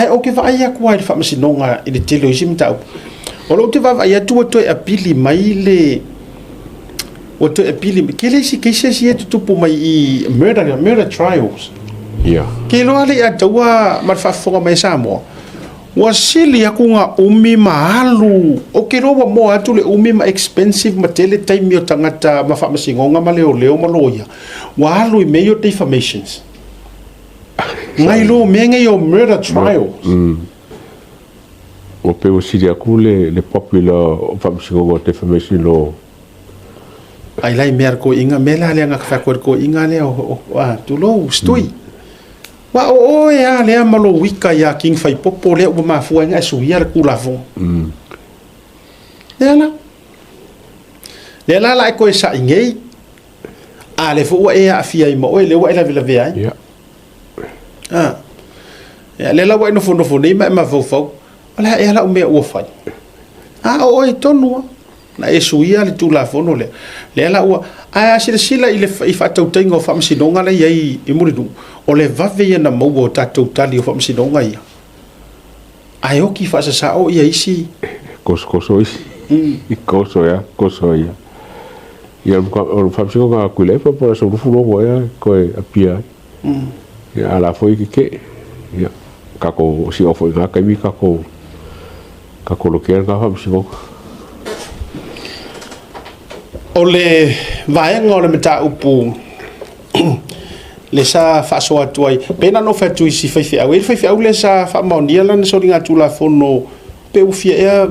ai o ke vai a kuai fa masinonga i le tele sim tau o lo te va ia tu to e apili mai le o to apili ke le si ke si e tu po mai i murder trials ke lo ale a taua ma fa fonga mai sa mo wa sili akunga umi mahalu o ke ro mo atu le umi ma expensive ma tele time yo tangata ma fa masingonga ma leo ma loia wa halu i meio defamations ngai lo menga yo murder trials o pe o sili aku le popular fa masingonga defamation lo ai lai mer ko inga mela le nga fa ko inga le o tu lo stui wa o ya le malo wika ya king fai popo le o ma fu nga su ya ku la fu le la ko sa ingei a le fu e a fia i mo le wa la vila via ya le la wa no fu ni ma fu ala e la o me o fai o e tonu na e su ya le tu la fu no le la wa a sila ile i fa tau tengo fa msinonga le ai i muridu o le vave na mo o tatou tali o fa msinonga ia ai o ki fa sa o ia isi koso isi koso ia ia o fa msinonga ku le fa por so fu lo ia ko apia ia ala foi ke ia ka ko si o foi ka mi ka ko lo que era fa msinonga o le vaenga o le meta upu le sa fa so atuai pena no fa tu si fa au le sa fa monia la so ringa tu la fono pe u fia e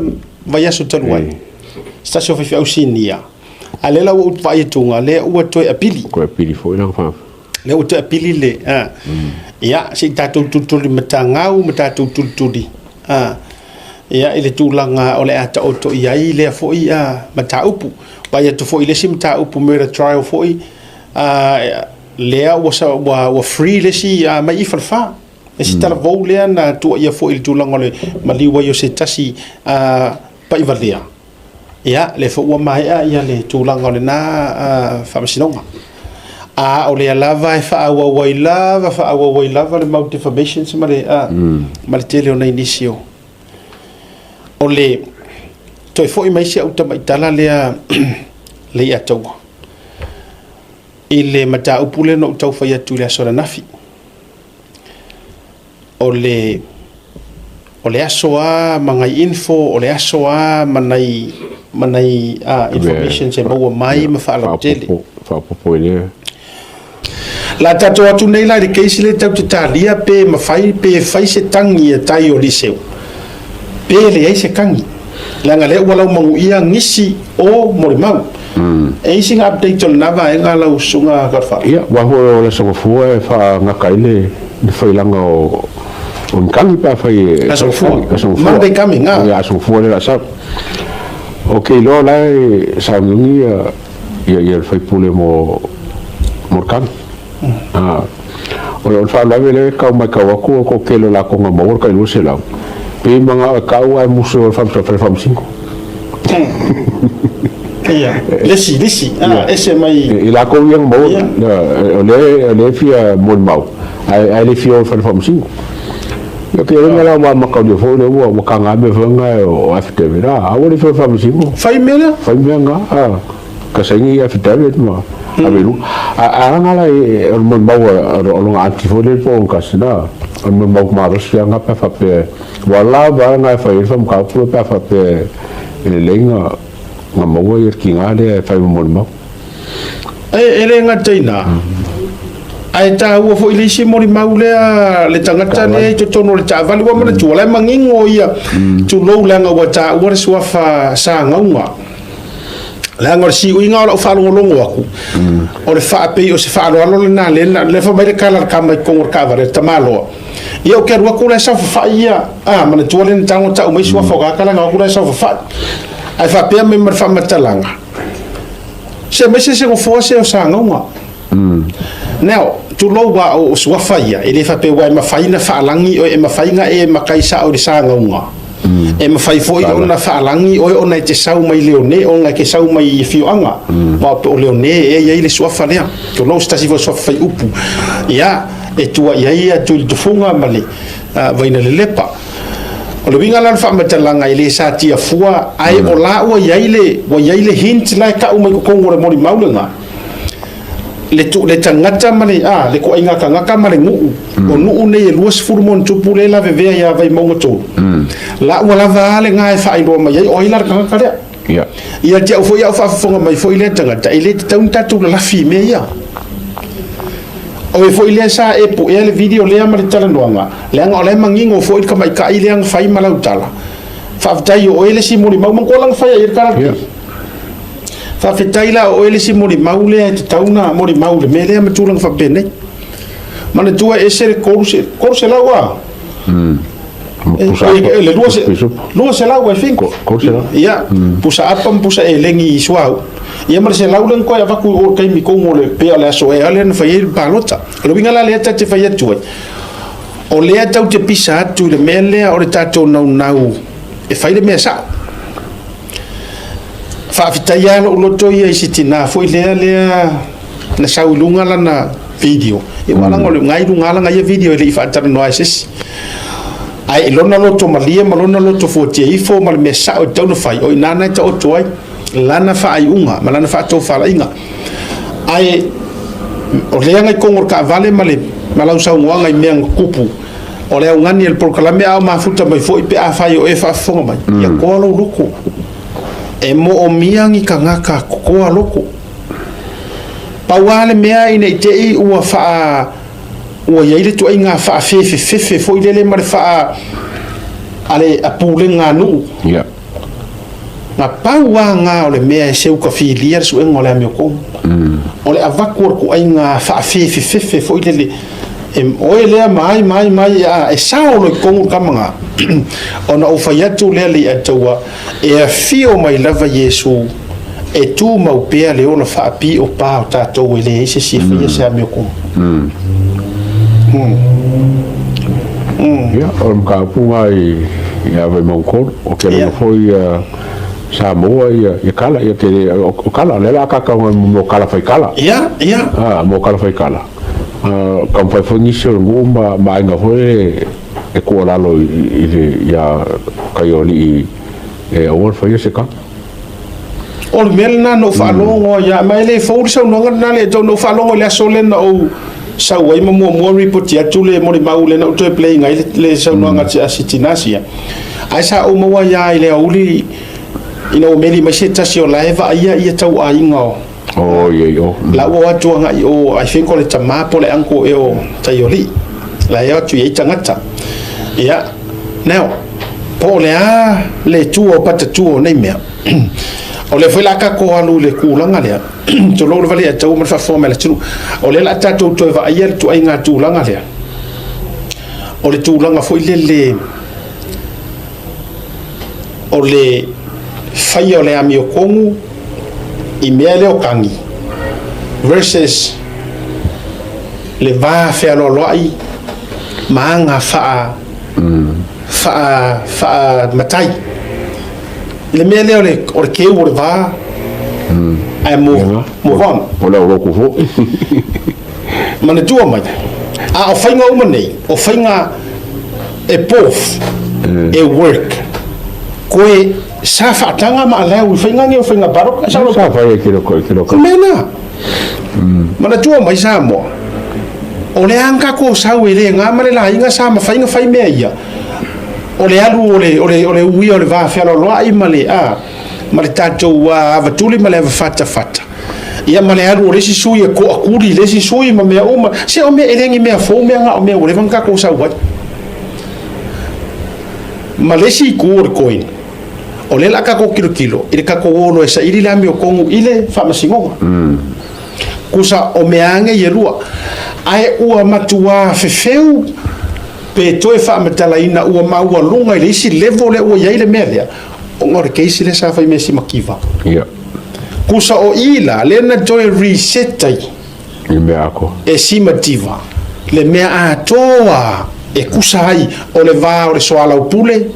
vai aso taluai sta so fa au sinia ale la u vai tunga le u to apili ko apili fo ina fa le u to apili le ya si ta tu le meta ngau meta tu di ya ile tulanga o le ata o to ia ile fo ia meta upu vai to fo ile sim ta upu murder trial fo lea wa free le si mai i falfa e si tala vou lea na tua ia fo il tulanga le maliwa yo se tasi pa i valea ia le fo ua mai ia le tulanga le na whamasinonga o le lava e wha awa wai lava le mau defamation se ma le tele o na inisio o le toi fo i mai si auta mai tala lea le ia taua ile mata upule no tau fa ya tu le sora nafi o le asoa mangai info o le asoa manai information se mo mai ma fa la tele fa popo ile la tato atu nei la de case le tau talia pe ma fai se tangi e tai o liseu pe le ai se kangi la ngale wala mo ia ngisi o morimau e sing update on nava e ngala usunga karfa ia wa ho la so fu e fa nga kaile de foi langa o kangi pa fai aso fu Monday coming ya so fu la sa okay lo la sa ngi ia fai pule mo kan o fa la vele ka ma ka wa ko kelo la ko mo ka lu se la pe manga ka wa muso fa 5 iya lesi ese mai ila ko yang mau le fia mon mau ai le fia fa famsingo yo que ngala ma ka de fo le wo ka nga be fanga o after vera a wo le fa famsingo fai mela nga ka sengi after ma abelu a ngala o mon mau o lo anti fo le po ka sina o mon mau ma ro sia nga pa fa pe wala ba nga fa fam ka pro pa fa pe le lenga nga mo ia ki ngale fai mo mo ele nga taina ai ta u fo ile si mo mau le tangata le to tono le tavali wa mana tu la mangingo ia tu lo la nga wa ta wa so fa sa nga la nga si u nga o fa lo aku o le fa pe o se fa lo le na le fa mai kala ka mai ko ka va le tamalo ia o ke ru ku la sa fa ia mana tu le tango ta o mai so fa ka la nga ku la sa fa ai fa pe me mar fa matalanga se me se go force o sanga uma now tu lo wa o swa faia ele fa pe wa ma faina fa langi o e ma fainga e ma kaisa o sanga uma e ma fai foi o na fa langi o ona te sau mai leone o nga ke sau mai fianga ma o leone e ile swa fa lea tu lo sta si vo swa fai upu ia e tu ia tu funga male vaina le lepa o le winga lan fa matalanga ile sa tia fua ai o la wa yaile hint lai ka umai ko ngore mori maulenga le tu le tangata male le ko inga ka ngaka male ngu o nu ne luas furmon tupu le la veve ya vai mongo to la wala vale ngai fa ilo mai o ilar ka ka ya ia te fo ya fa fonga mai fo ile tangata ile taun tatu la fi me ya o fo ile sa e po ele video le amari tala noanga le anga ole mangingo fo il ka mai ka ile ang fai malau tala fa tai o ele si mori mau ko lang fa ya ka fa fitaila o ele si mori maule te tauna mori maule me le matulang fa bene mana tua ese corse la wa le lua se la wa finko ya pusa apam pusa elengi suau ia mar se laulen ko ya vaku o kai mi ko le pe ala so e ale fa ir balota lo vinga la le ta te fa ya tu o le ta te pisa tu le mele o le tato nau e fa ile me sa fa fitaya no loto ia sitina foi le na saulunga la na video e wala ngol ngai du ngala ngai video le fa tar no asis ai lona loto malia malona loto fotie ifo mal me sa o tau no fai o inana ta o toai lana fa ai unga malana fa to fa inga ai o le ngai kongor ka vale male malau sa ngwa ngai meng kupu o le ngani el proclame a ma futa mai foi pe a fai o e fa fonga mai ya ko lo loko e mo o miangi ka ngaka ko loko pauale mea ina te i ua fa ua yaile tu inga fa fefe foi lele mar fa ale apule nga nu ya na paua nga ole mea se u ka filia su en ole me ko ole avakur ko inga fa fefe foi lele o le mai e sao lo ko kamanga ona o fa yatu lele atua e fio mai lava yesu e tu mau pea le ona fa api o pa o tatou ele se si fia se ame ko ya o ka punga ia vai mongko o ke le foi sa mo ia kala ia te o kala le ka ka mo kala fai kala ya mo kala fai kala kam fai foi niso ngumba ma nga foi e ko la lo ile ya kaioli e o foi se ka o melna no fa longo ya mai le fo so no na le to no fa longo le so le no sa wai mo report ya tu le mo maule na to play ngai le so no nga asitinasia ai sa o mo ya ile uli ino meli ma se tasio live ia tau a ingo oh yo la wo atu nga o I think le tama po le anko e o taioli la ya tu ye tangata ya now po le a le tu o pata tu o nei mea o le foi la ka ko alu le kulanga le to lo vale tau ma fa forma le tu o le la tatu to va ayer tu ai nga tu langa le o le tu langa foi le o le fai o le Amiotonu i mea leo kangi versus le va fea lo loai maanga faa matai le mea leo le o le keu o le va ai mo vam o le o fo mana tua mai a o fainga uma nei o fainga e pof e work koe sa fatanga ma la u fainga ni o fainga barok sa fa kilo ko mena mana tua mai sa mo o le anga ko sa we le nga male la inga sa ma fainga fai me ia o le alu o le ui o le va fa lo ai male male tato wa vatuli male fata ia male alu le si sui ko akuri le si sui ma me uma se o me elengi me fo me nga o me o le vanga ko sa wa malesi ko coin o le la ka ko kilo ile ka ko wono esa ile la Amiotonu ile fa masingo kusa o meange ye lua ai ua matua fefeu pe toe fa matalaina ua maua lunga ile si level le ua ile melia o ngore keisi le sa fa mesi makiva ya kusa o ila le na joy resetai i mea ako e si mativa le mea atoa e kusa ai o le va o le soala upule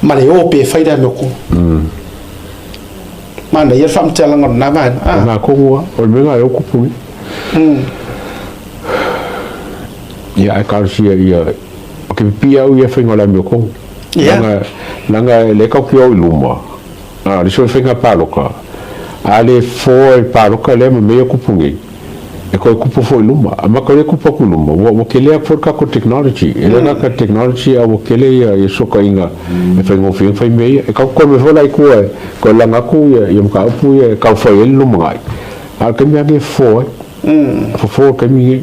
ma le ope faida Amiotonu mana ia fa mtalanga na va na ko o le mea o kupu ya ai ka si ia ke pia u ia fenga la mioko langa le ka ki o luma le so fenga paloka ale foi paloka le me ku pungi e ko ku fo luma ama ko ku ku luma wo ke le for ka ko technology ele ka technology a wo ke le ia so ka inga e fenga fai me e ka ko me fola ko langa ku ia ka pu ia ka foi luma ai a ke me age fo ke mi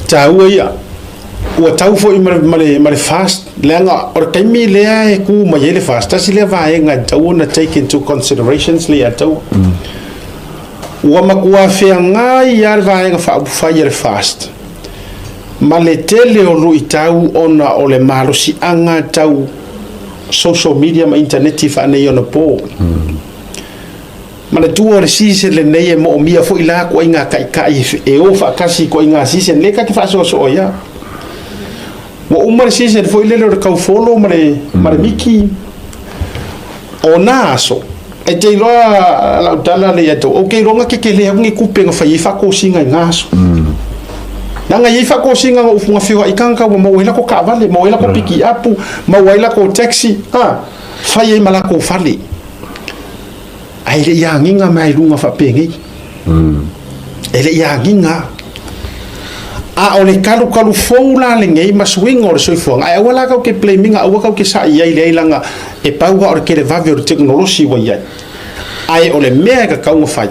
ta uia o tau fo i mare fast lenga or taimi lea e ku ma yele fast tasi le vai nga tau na take into considerations le tau wa makua fe nga yar vai nga fa fire fast ma le tele o lu itau ona o le malo si anga tau social media ma internet fa ne yo no po ma le tua resise le nei mo mia fo ila ko inga kai e o fa kasi ko inga sise le ka fa so ya wo umar sise fo ile le ka follow mare miki o naso e te loa la utala le yato o ke ronga ke le ngi kupenga fa yifa ko singa ngaso nanga yifa ko singa o funga fiwa ikanka mo wela ko ka vale mo wela ko piki apu mo wela ko taxi fa ye mala ko fale ai le ya nginga mai lunga fa pengi ele ya nginga a ole kalu foula le ngai maswing or so fo ai wala ka ke play minga o ka ke sa ia le langa e pauga or ke le vave or technology wa ia ai ole mega ka fai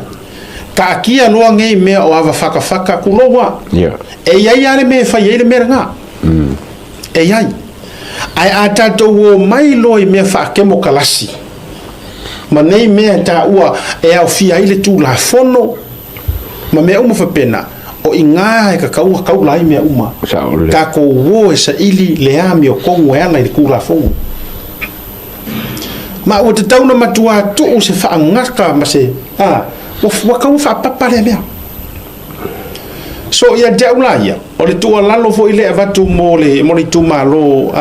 ka kia no ngai me o ava faka ku lowa e ia le me fa ia le me nga e ai ata to wo mai loi me fa ke mo kalasi ma nei mea ta ua e au fia ile tu la fono ma mea uma fa pena o inga e ka kau lai mea uma ka ko wo e sa ili le ami o kongo e ana i ku la fono ma o te tauna matua tu se fa ngaka ma se o ka fa papa le mea so ia de ulaia o le tu lalo fo ile avatu mo le tu malo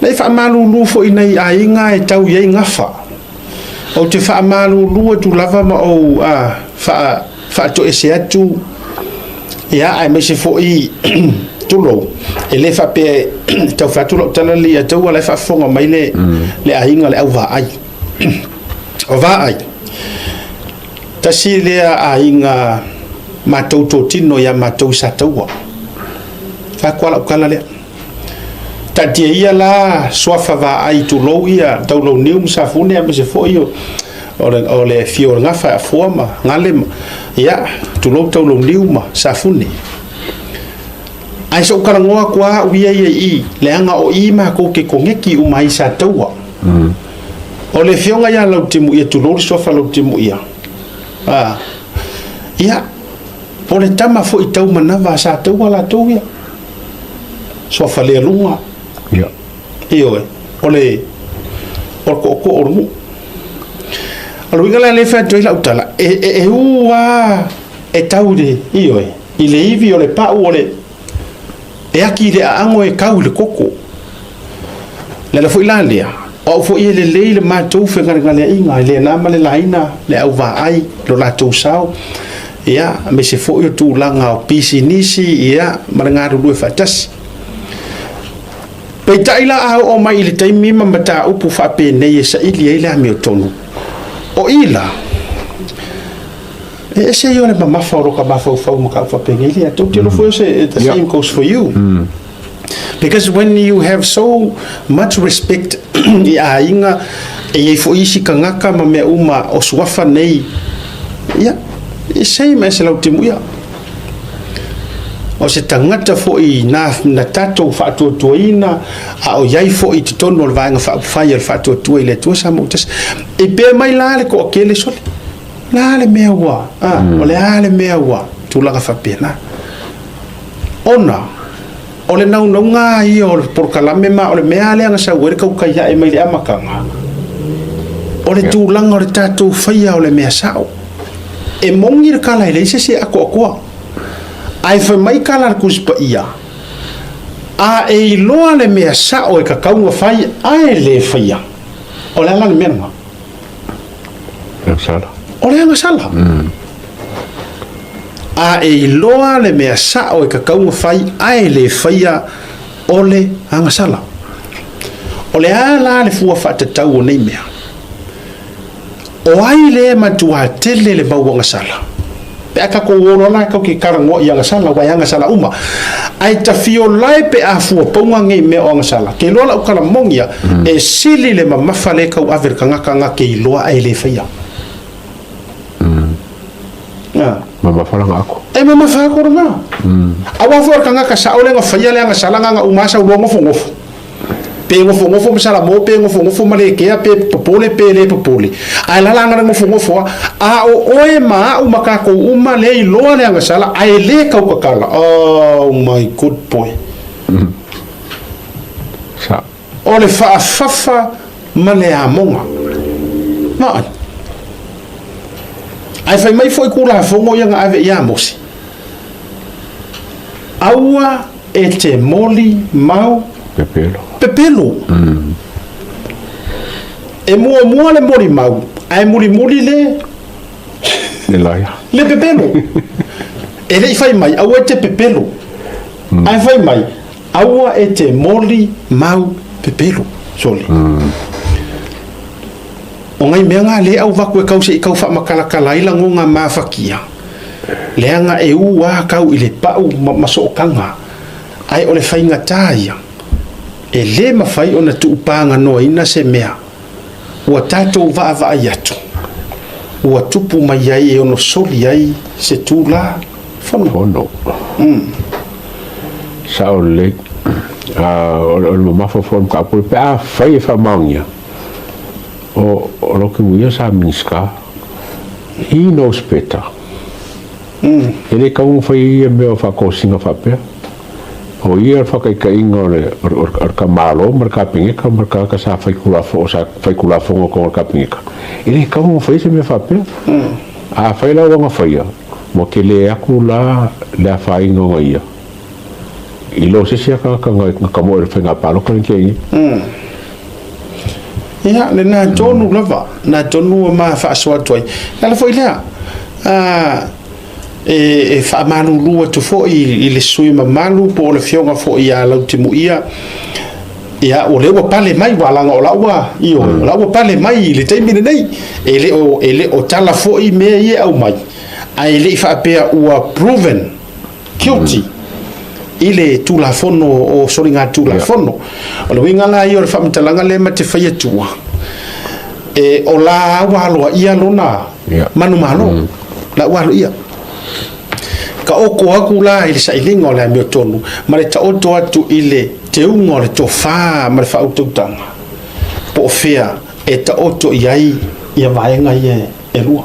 nei fa malu lu fo inai a inga e tau ye ngafa o te fa malu lu tu lava ma o fa to ese atu ia ai me se fo i tulo ele fa pe tau fa tulo tala li atu le fa fonga mai le a inga le au va ai o va ai tasi le a inga matou totino ia matou sataua fa kala le tatia ia la soafa va ai tu lo ia tau lo niu sa fune a se foi o le fior nga fa forma ngale ia tu lo tau lo niu ma sa fune ai so kala ngoa kwa uia ia i le anga o i ma ko ke kongeki u mai sa taua o le fionga ia lo timu ia tu lo soafa lo timu ia ia o le tama fo i tau manava sa taua la tau ia soafa le lunga io ole ko ormu alo ingala le fa toi la utala e ua e taude io ile ivi ole pa ole e aki le ango e kau le koko le la foi la lea o fo ile le ma tu fe ngale inga le na male laina le au va ai lo la tu sao ia me se fo yo tu langa o pisinisi ia marangaru lu fatas pe taila a o mai le taimi mamata upu fa pe nei Saili Le Amiotonu o ila e se yo le mama foro ka mafo fa ka fa pe ngi le to te lo fo se the same goes for you because when you have so much respect ia inga e fo isi kangaka ma me uma o swafa nei ia e sei me se la utimuia o se tangata fo i na tato fa to toina a o yai fo i tono le vanga fa fire fa to le to sa motas e pe mai la le ko kele so la le mewa o le ale mewa tu la fa pena ona o le nau nga i o por kalame ma o le mea le nga sa wer ka ka ya e mai le amakanga o le tu langa o le tato faia o le mea sao e mongi ka la ile se ako ai fa mai kala kuspa ia a e loa le mea sa o e kakau fai ai le faia o le ala le mena o le anga sala a e loa le mea sa o e kakau fai ai le faia ole angasala o le ala le fua whaatatau o nei mea o ai le matua tele le mau angasala pe aka ko wono na ka ki karango i angasala wa angasala uma ai ta fio lai pe a fua ponga ngai me angasala ke loa o kala mongia e sili le mamafa le kau aver kanga ke loa ai le faia mama falanga ako mama fa ko nga awa for kanga ka sa ole nga faia le nga sala nga umasa u ngofo pe ngofo msala mo pe ngofo male ke pe popole pe le popole ai la nga ngofo a o oe ma u makako uma le loa le nga sala ai le ka kala oh my good boy sa ole fa male amonga na ai fai mai foi kula fongo yang ave ya mosi aua e te moli mau pepelo e mua le moli mau ai muli le laia le pepelo e le fai mai aua e te pepelo ai fai mai aua e te moli mau pepelo soli o ngai mea ngā le au vaku e kau se i kau wha makalakala ila ngonga mawhakia lea ngā e ua kau i le pau maso o kanga ai o le whainga tāia e le mawhai o na tuupanga noa ina se mea ua tātou vaa ai atu ua tupu mai ai e ono soli ai se tūla whono sa o le o le mamafa whonu ka apure pe a whai e whamaungia o loki muia sa minska he knows better ele ka un fai me o fa cosinga fa pe o ia fa kai inga o ka malo marka pinga ka marka ka sa fai kula fo sa fai kula fo ko ka pinga ele ka un fai se me fa pe a fai la nga fai mo ke le akula la fai no ia ilo se sia ka mo e fa nga palo ka ke ya le na tonu lava na tonu ma fa so toi la foi la e fa manu lua tu fo i le sui ma malu po le fionga fo ia la ultimo ia ya o le wa pale mai wala nga ola wa io la wa pale mai le taimi nei ele o tala fo i me ia au mai ai le fa pe ua proven guilty ile tula fono o soringa tula fono o le winga la io fa mtalanga le mate faia tua e o la walo ia lona manu malo la walo ia ka o ko akula ile Saili Le Amiotonu ma le taoto atu ile te ungo le tofa ma le fa ututanga po fea e taoto iai ia vaenga ie e lua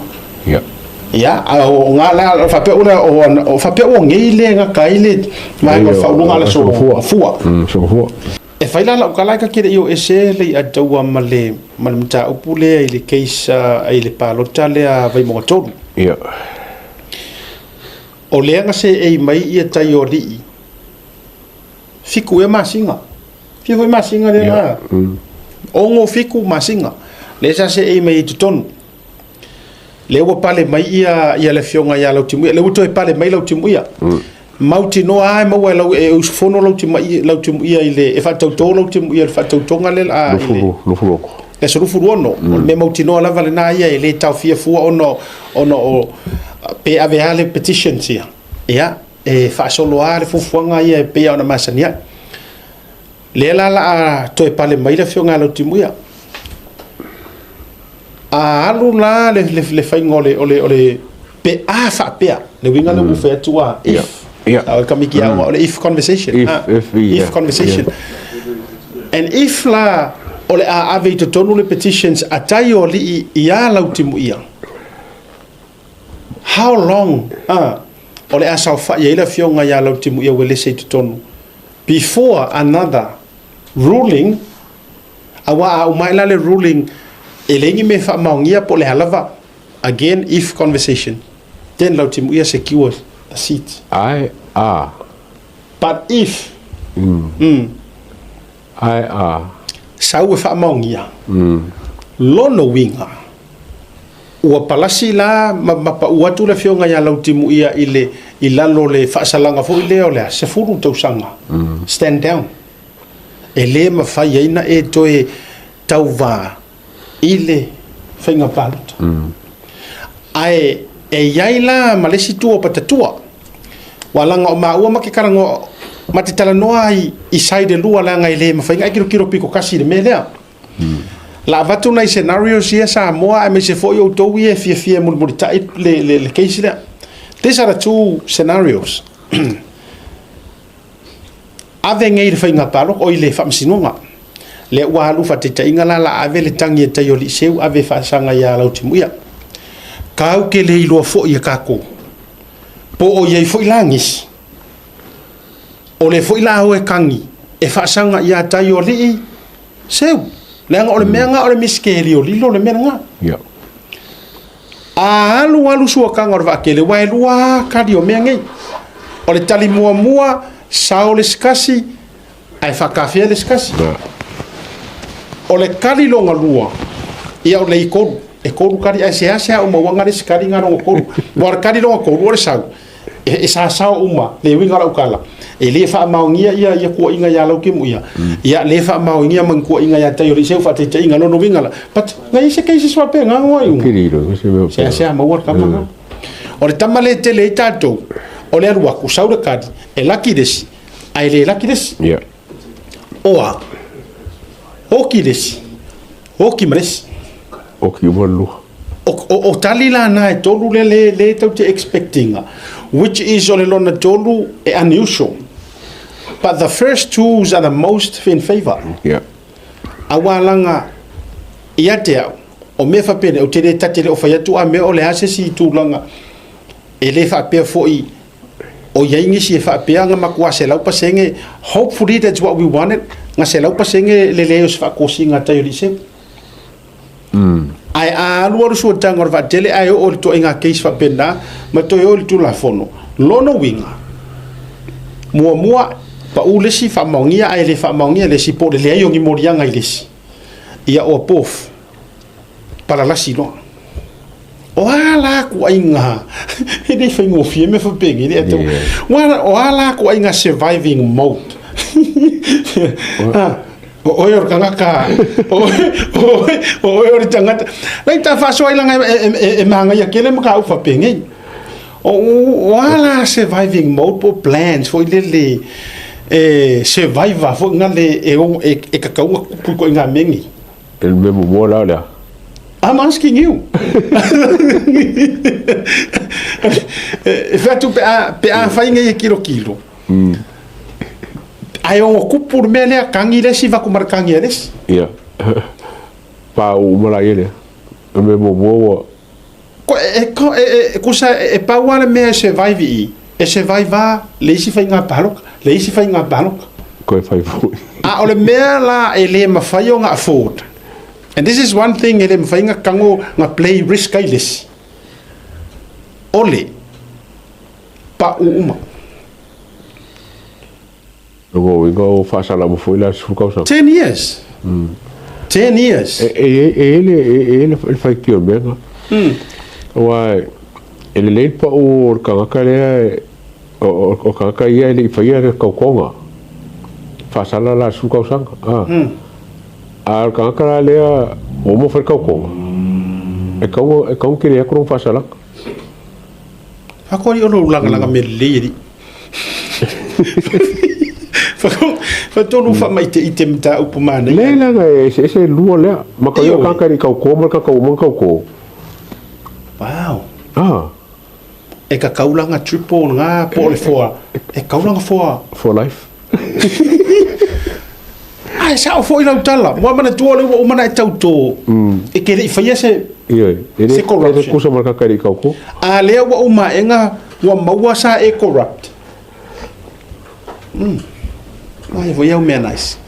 ya o ngala fa pe una o fa pe o ngeile nga kaile mai ko fa lunga la so fua e fa la kala ka kire yo ese le atawa male malmta upule ile keisa ile palota le vai mo tonu o le nga se e mai ia tai o li fiku e masinga le na o ngo fiku masinga le sa se e mai tutonu le wa pale mai ia le fionga ia lautimu le uto e pale mai lautimu ia mauti no ai ma wa e usfono lautimu ia ile e fa tauto lautimu ia fa tautonga le a lo e so rufu ono me mauti no la vale na ia ile tau fia fu ono o pe ave ale petitions ia ia e fa solo ale fu fuanga ia pe ona masania le la to e pale mai le fionga lautimu ia alu la le fai ngole ole pe a fa pe le winga le ufe tua if kamiki ole if conversation if conversation and if la ole a ave to tonu le petitions atai oli ia lautimu ia how long ole a sa fa ia le fionga ia lautimu ia wele se to tonu before another ruling awa mai la le ruling elengi me fa maungia po le halava again if conversation then lautimu ia secure a seat but if sau e fa maungia lono winga ua palasi la ma pa ua tu le fionga ia lautimu ia ile I lalo le whaasalanga fo I leo lea, se furu tausanga. Stand down. E le mawhai aina e toe tau wā. I le whainga paluta. Ai, e iai la malesi tua patatua. Walanga o maua ma ke karango ma te tala noa I sai de lua langa I le mawhainga. E kiro piko kasi le me lea. La vatu nei scenarios ia sa moa e me se foi o tau e fia mul tai le case there. These are the two scenarios. Ave ngai le fainga palo o ile famsinonga. Le wa lu fa te tainga la ave le tangi e tai o li seu ave fa sanga ia la Oute Molia. Kau ke le ilo fo ia kako. Po o ye fo ilangis. O le fo ila o e kangi e fa sanga ia tai o li seu. Le nga o le menga o le miskeri o lilo le menga. Yeah. Alu sua kanga o va kele wa lua kadi o menga. O le tali mua sao le skasi ai fa kafe le skasi. O le kali longa lua. Ia o le ikoru. E koru kari ai se o mawanga le skari ngaro o koru. Wa kali longa koru o le sao. E sa sao uma le winga la ukala. E le fa maungia ia ko inga ya lau kimu ia ia le fa maungia man ko inga ya tayo se fa te inga no winga la but ngai se kai se swa pe nga ngoi kiriro se ma war kama o le tamale te le tato o le arwa ku saura kadi e laki desi ai le laki desi yeah oa hoki desi hoki mres o ki walu o tali la na e tolu le tau te expecting which is on lona tolu e unusual. But the first two are the most in favor. Yeah. Awalanga ia te au. O me fa pene o te re tatele o whai atu a me o le ase si tūlanga. E le wha pia foi o yaingi si e wha pia nga makua se lau pasenge. Hopefully that's what we wanted. Nga se lau pasenge le leo se wha kosi nga tayo li se. Ai alu alu sua tanga o vatele ai o le to inga case wha pena ma to o le tula fono. Lono winga. Mua pa ulesi fa maungia ai le fa maungia le si po le ai ongi morianga i lesi ia o pof para la sino o ala ku ainga e dei fai ngofie me fa pegi le to o ala ku ainga surviving mode o yor kangaka o yor tangata lai ta fa so ilanga e manga ia kele maka u fa pegi o ala surviving mode po plans for le survivor fo ngale e kakau ku ko nga mengi el memo mola la I'm asking you fa tu pe a fa inga kilo ai o ku por mele kangi le si va ku mar kangi les yeah pa o mola ele el memo mo ko sa e pa wala me survive e survive le si fa inga palok le si fa inga palok Koe Faia a ole mea la e le mawhai o nga afford. And this is one thing e le mawhai nga kango nga play risk ai lesi. Ole pa uuma. Go go fasala mo foi la suka sa 10 years. 10 years. Ele fai tio bega. Wa ele le pa o kanga le o kanga ia ele fai ia ka konga. Fasala la suka sanga. A kanga le o mo fer ka konga. E kau que ko fasala. Ako ri o langa me le fa tonu fa mai te item ta upumana le la ese luo le ma ka yo ka ri ka ko mo ka mo ka ko wow e ka kaulanga triple nga po le for e kaulanga for life ai sa fo ila tala mo mana tu le o mana tau to e ke ri fa se se ko so ma ka ri ka ko a le wa uma enga wa maua sa e corrupt ai voi au me nice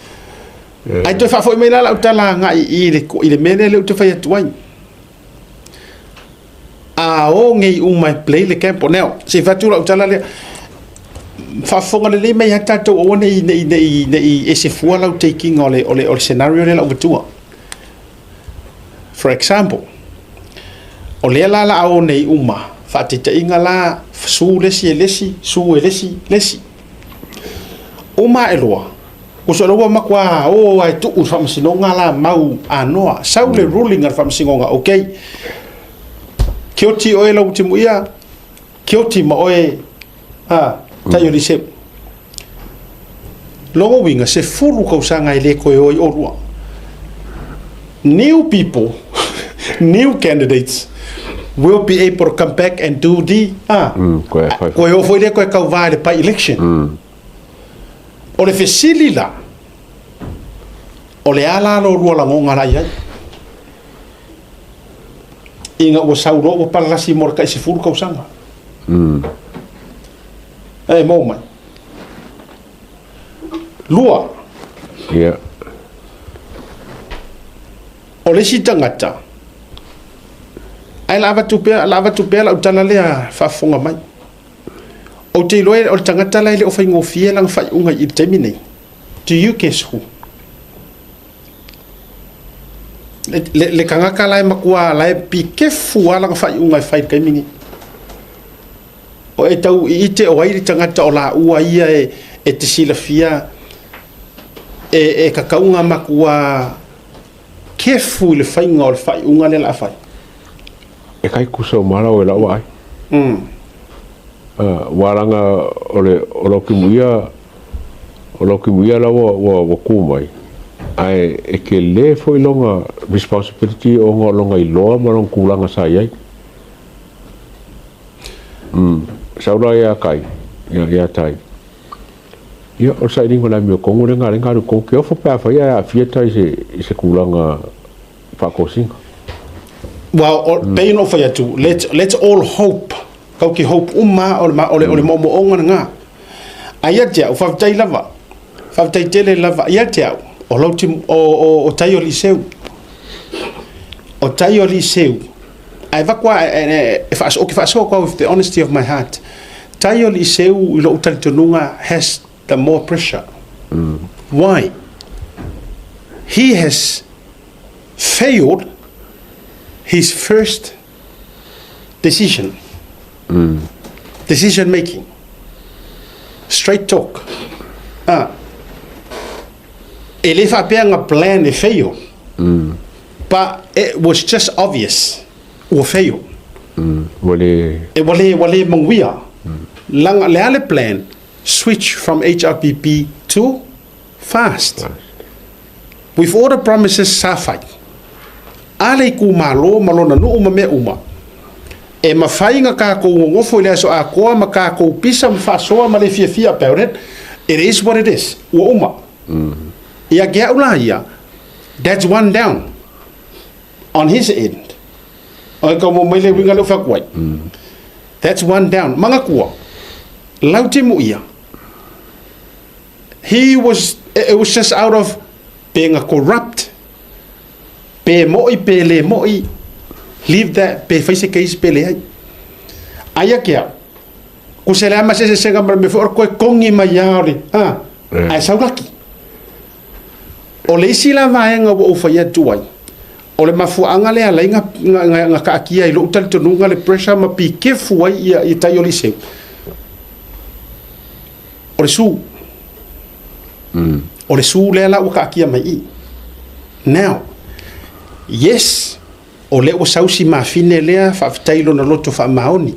ai to fa foi me la tala nga i le mene le to fa tuai a o ngai uma play le campo neo se fa tu la tala le fa fonga le me ya tato o nei e se fu la taking ole scenario le la tua for example o le la o nei uma whaatitainga la su lesi e lesi, su e lesi. O ma e loa. O so loa makua, o ai tu whamasinonga la mau anoa. Sau le ruling ar whamasinonga, okay. Kia ti oe lau te muia, kia ti ma oe, tayo li se. Longo winga, se furu kausanga i le koe oi orua. New people, new candidates, will be able to come back and do the koe o foi le koe kau vai le pa election. O le fesili la, o le ala lo rua la ngonga la iai. Inga ua sauro ua palasi morka i se furu kausanga. E mo mai. Lua. Yeah. O le si tangata. Ai lava tupea la utala lea whafonga mai. O te loe o le tangata lai le o whaingo fie lang whai unga i temi nei. Do you guess who? Le kangaka lai makua lai pi kefu alang whai unga i whai kaimingi. O e tau i ite o airi tangata o la ua ia e te sila fia e kakaunga makua kefu le whainga o le whai unga le la whai. E kai kusa o mara o e lau ai. Waranga o loki muia la wa kumai. Ai e ke le foi longa responsibility o nga longa i loa ma long kulanga sa iai. Saura ia kai, ia tai. Ia o sa ininga la mio kongu renga ko ke ofo pa fa ia fieta i se kulanga whakosinga. Well, pain of ya too. Let's all hope. Kau ki hope ole momo onga nga. Aya tia o faftai lava. Faftai tele lava ia tia. O lauti o tayo liseu. O tayo liseu. Ai vakwa if as okay faso ko with the honesty of my heart. Tayo liseu ilo utal tununga has the more pressure. Why? He has failed his first decision. Decision making. Straight talk. Ele fa a plan e fail. But it was just obvious. O fail. Wale mangwia. Lang le plan switch from HRPP to fast. With all the promises safai. Ale ku malo na nu me uma. E mawhainga ka ko ngofo le so a ko ma ka ko pisa mfa so ma le fia about it. It is what it is. O uma. Ia gea ulaia. That's one down on his end. O ka mo mai le winga lo fakwai. That's one down. Manga kua. Lauti mo ia. It was just out of being a corrupt. Pe le moi. Leave that pe face case pe le ai. Aya kia. Ku se la ma se nga me for ko kongi mai yaori. Ai saulaki. O le sila vaenga o faia tuai. O le mafuanga le ala nga ka kia i lo utal tununga le pressure ma pi kefu ai i tayo li se. O le su. O le su le ala o ka kia mai i. Now, yes, o le o sausi mafine lea whaftailo na loto wha maoni.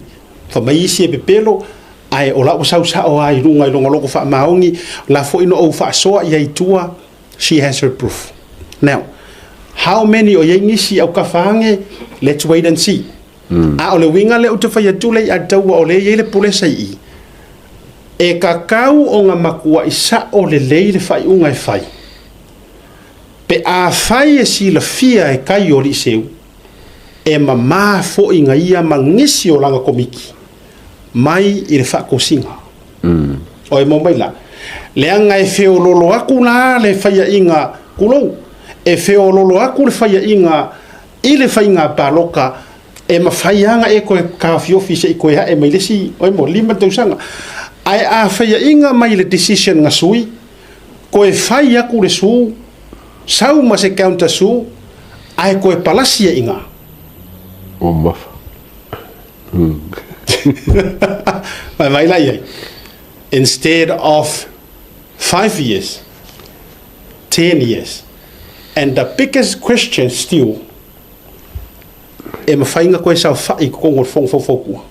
Wha mai isi e pepelo, ai o la o sausa o ai runga i longa loko wha maongi, la fo ino o wha soa i aitua, she has her proof. Now, how many o yengisi au kafange, let's wait and see. A o le winga le uta whai atule i ataua o le yele pule sai i. E kakau o nga makua isa o le leile whai unga e whai. Pe a whai e si la fia e kai o li seu, e ma fo inga ia mangisi o langa komiki. Mai i le whako singa. O e maumaila. Leanga e feo lolo aku la le whaia inga kulou. E feo lolo aku le whaia inga i le whainga paloka e ma whaianga e koe kawhiofi se i koe ha e mai lesi o e mo lima tausanga. Ai a whaia inga mai le decision nga sui, koe whai aku le su, sau ma se counter su, ai koe palasia inga. O mafa. Mai lai. Instead of 5 years, 10 years. And the biggest question still, e mawhainga koe sao whai ko ngor whongwhokua.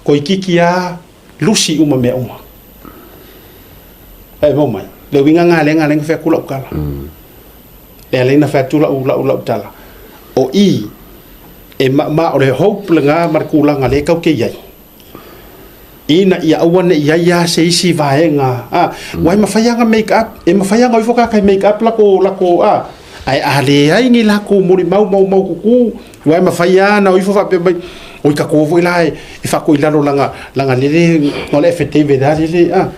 Ko i kiki a lusi uma mea uma. E mo mai. Le winga ngā lenga whea kula ukala. Le alena whea tula ula utala. O i, e ma o le hope le ngā markulanga le kau ke iai. Ina ia awane ia se isi vaenga. Wai mawhaianga make up. E mawhaianga oi whoka kai make up lako ai ale ai ngi lako mori mau kuku. Wai mawhaiana oi whoka pe mai. Oi ka kovo ilai e whako ilaro langa lele ngole FT vedari le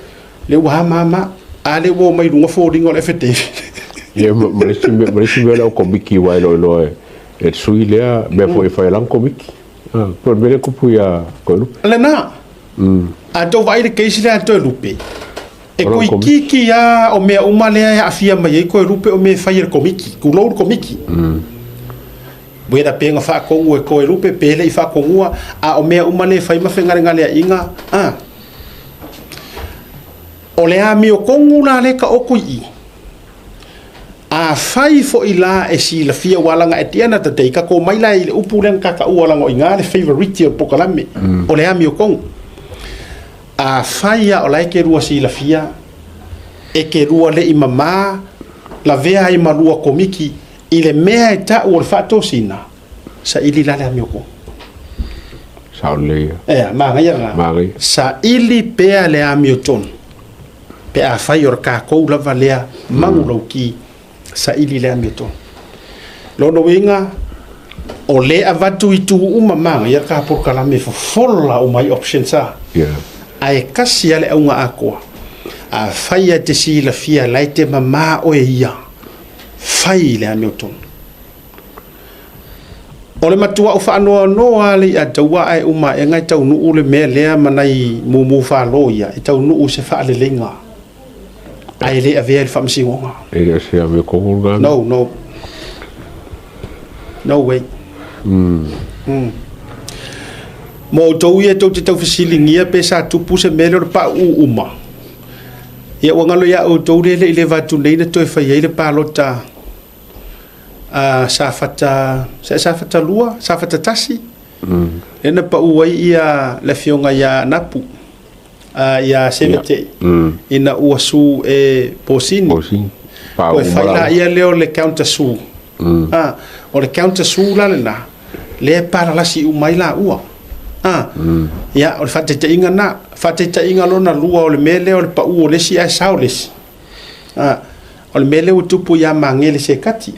le wa mama ale wo mai runga fo ringo le FT. Ye marisi me la komiki wai lo e sui lea me fo e fai lang komiki. Por bele kupu ya ko lu. Le na. A do vai de keisi le to lupe. E ko kiki ya o me uma le afia mai ko lupe o me fai komiki, ku lo komiki. Buera penga fa kongu e ko lupe pele I fa kongua a o me uma le fai ma fengare ngale inga. O le ami o kongu na le ka okui. A fai fo ila e si la fia walanga e tiana ta te ka ko mai la I upu len ka walanga o inga le favorite o pokalame. O le ami o kongu. A faia o lai ke rua si la fia e ke rua le I mama la vea I marua komiki I le mea e ta o le fato sina sa ili la le ami o kongu. Sao le. Ma ngai sa ili pea le Amiotonu. Pe a fai or ka kou lava lea mangu lau ki sa ili le Amiotonu. Lono winga o le avatu I tu umamanga ia ka por kalame fola o mai option sa. Ai kasi ale aunga akoa. A fai a te si la fia lai te mama o e ia. Fai le Amiotonu. O le matua o whaanoa noa le a taua ai uma e ngai tau nuu le mea lea manai mumu whaalo ia. E tau nuu se whaale lenga. Ai le a vea le whamsingonga. E le se a me kongunga. No way. Mo tau ia tau te tau whasilingia pe sa tupu se mele o pa uma. Ia wangalo ia o tau le le vatu nei na toi whai le palota. Sa fata lua, sa fata tasi. Ena pa uai ia le fionga ia napu. Ia semete. Ina uasu e posini. Koe whaila ia leo le counter su. O le counter su la le na. Le paralasi umai la ua. Ia o le whateta inga na. Whateta inga lona lua o le mele o le pa u o lesi ai sao lesi. O le mele o tupu ia mangele se kati.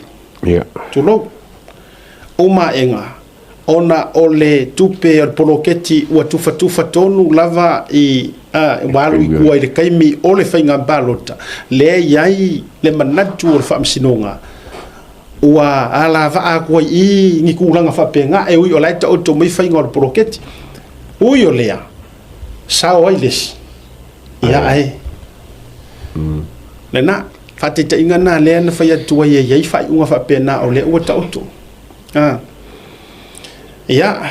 Tulo. Uma enga. Ona o le tupe o le poloketi ua tufa tonu lava I walu I kua I le kaimi o le whainga balota. Le iai le manatu o le whaamsinonga. Ua ala vaa kua I ngi kulanga whapenga e ui o laita o to mai whainga o le poloketi. Ui o lea. Sao ai lesi. Ia ai. Le na. Whateta inga na lea na whai atua ia iai whai unga whapena o le ua ta oto. Ia.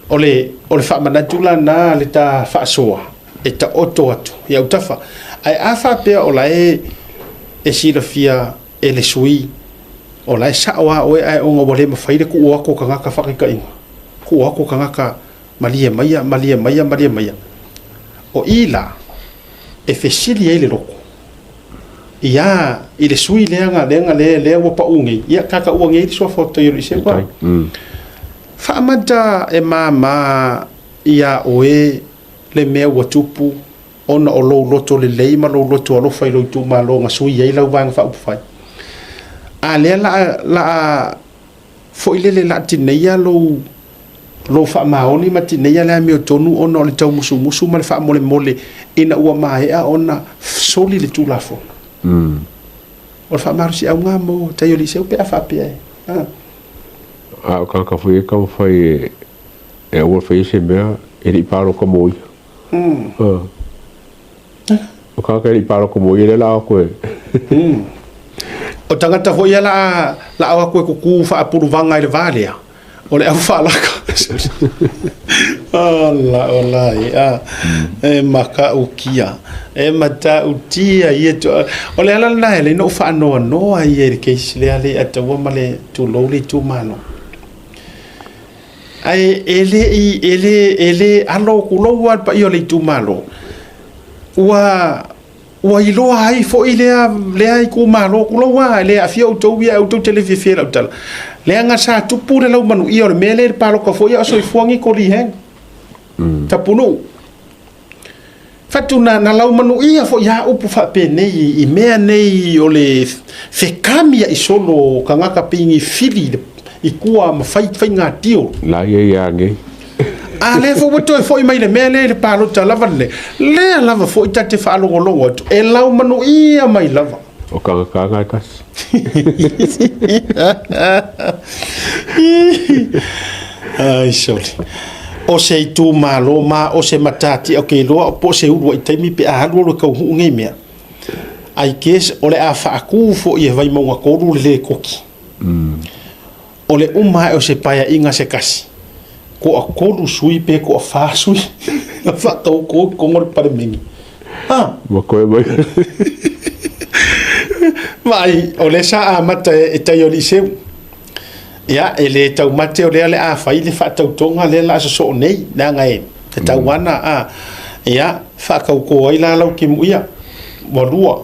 O le whamanatula na le ta whaasoa. E ta oto atu. Ia utafa. Ai a whapea o lae e sira fia e le sui. O lae saoa oe ai onga wale mawhaire ku uako ka ngaka whakika inga. Ku uako ka ngaka malia maia. O ila e whesili e le roko. Ia I le sui leanga lea ua pa ungi. Ia kaka ua ngei sua foto I se kwa. Whaamata e mama ia oe le mea ua tupu. Ona o lou loto le leima lou loto alo whai lou tu ma lo ngasui iei lau vanga wha upawhai. A lea la fo ilele la tineia lou wha maoni ma tineia le Amiotonu ona o le tau musu ma le wha mole ina ua maea ona soli le tu lafo. O le wha marusi au ngā mo tai o li seu pe a whapea e. O ka whai ka whai e ua whai se mea e li paro ka moi. O ka li paro ka moi le la koe. O tangata hoi la awa koe kuku wha apuru vanga I le valea. o le awhalaka ola e maka ukia e mata utia ia o le ala na ele no fa no ai e ke sile ale atawa male tu loli tu mano ai ele alo kulo wa pa yo le tu malo wa ilo ai fo ile ai ku malo kulo wa le afia auto televisione auto le anga sa tu pure lau manu i o le mele palo ka fo ia so i fuangi ko li hen tapunu fatuna na lau manu ia fo ia upu fa pe nei i mea nei o le fekami i solo kanga ka pingi fili i kua ma fai nga tio la ia nge a le fo boto fo i mai le mele le palo ta lava le lava fo i tate fa lo longo e lau manu ia mai lava o kanga kas ai soli o se tu malo ma o se matati o ke lo po se u i taimi pe a lo ko hu ngai mea ai kes o le a fa ku fo i vai mo ko ru le koki o le uma o se paia inga se kasi ko a ko sui pe ko fa sui fa ko ngol par mingi ma ko mai mai o le sa a mata e tai o liceu ia ele tau mate o le ale a fai le fa tau tonga le la so nei na ngai te tau wana ia fa kau ko ai la lau ki muia mo lua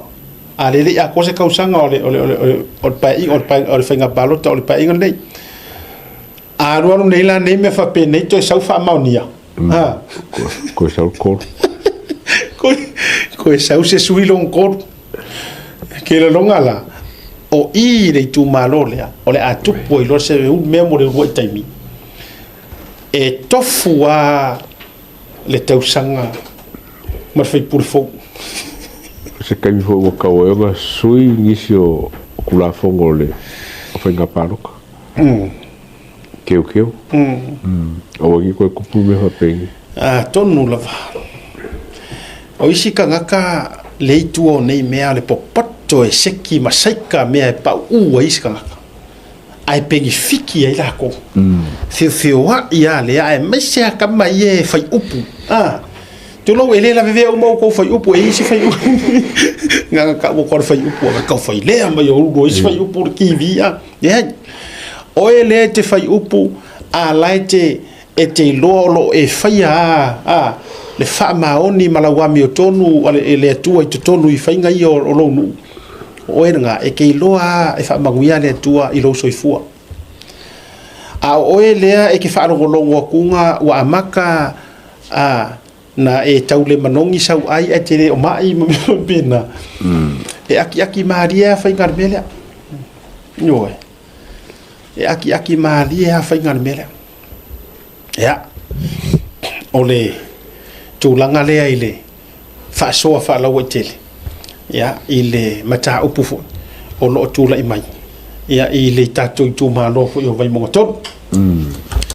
a le a ko se kau sanga o pai o fenga balo o le pai ngai a ro nei la nei me fa pe nei to sau fa maunia ko sau ko ko sau se sui long ko ke le longa la o i le tu malo le o le atu po lo se un memo le wo taimi e tofua le tau sanga ma fai por fo se kai fo mo ka o ga sui nisio kula fongo le o fai nga paroka keu o gi ko ku me ha pe tonu lava o isi ka ngaka le tu o nei mea le popoto e seki masaika mea e pa ua isi ka ngaka ai pengi fiki ai lako fio wa ia le ai mese a kama ie fai upu tu lo ele la veve o mo ko fai upu e isi fai upu nga ka mo ko fai upu ka fai le ma yo ro isi fai upu ki via o ele te fai upu a laite e te lolo e fai le fa maoni Oute Molia le atua i tonu i fainga i o lonu o nga e ke loa e fa manguia le atua i lo soifua a o lea e ke fa longo kunga wa amaka na e taule manongi sau ai e te o mai pena e aki maria fainga mele no e aki maria fainga mele ya ole tulanga le ile fa so fa la wetele ya ile mata upu o lo tula i mai ya ile tatu tu malo fo yo vai mo tot